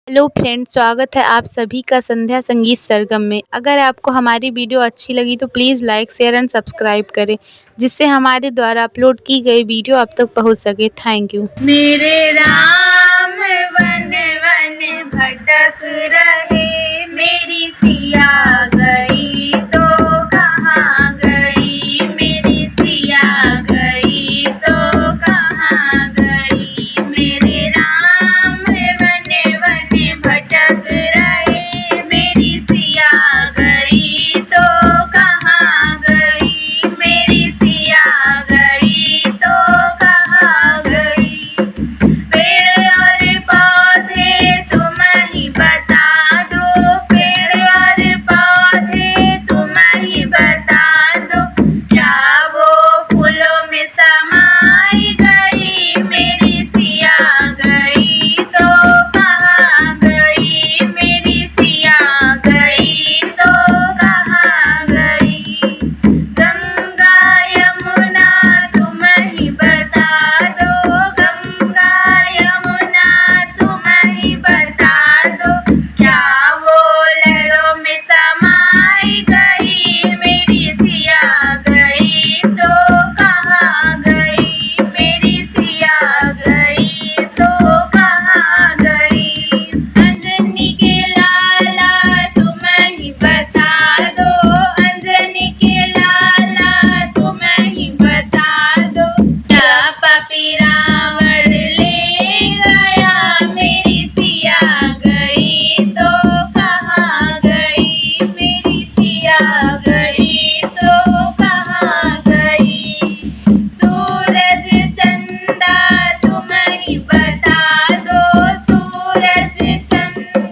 Hello friends, स्वागत है आप सभी का संध्या संगीत सरगम में। अगर आपको हमारी वीडियो अच्छी लगी तो please like share and subscribe करें, जिससे हमारे द्वारा अपलोड की गई वीडियो आप तक पहुंच सके। Thank you. मेरे राम वन वन भटक रहे, मेरी सिया गई तो कहाँ गई, मेरी सिया गई तो कहाँ गई। मेरे राम वन वन भटक रहे, मेरी सिया गई तो कहाँ गई, मेरी सिया गई तो कहाँ गई। पेड़ और पौधे तुम ही बता दो, पेड़ और पौधे तुम ही बता दो, क्या वो फूलों में समाई गई, मेरी सिया गई तो कहाँ गई, मेरी सिया गई तो कहाँ गई। गंगा यमुना तुम ही बता दो, गंगा यमुना तुम ही बता दो, क्या वो लहरों में समाई गई, मेरी सिया गई तो कहाँ गई, मेरी सिया गई तो कहाँ गई। अंजनी के लाला तुम ही बता दो, अंजनी के लाला तुम ही बता दो, क्या पापी रावण ले गया, मेरी सिया गई तो कहाँ गई, मेरी सिया गई तो कहाँ गई। सूरज चंदा तुम ही बता दो, सूरज चंदा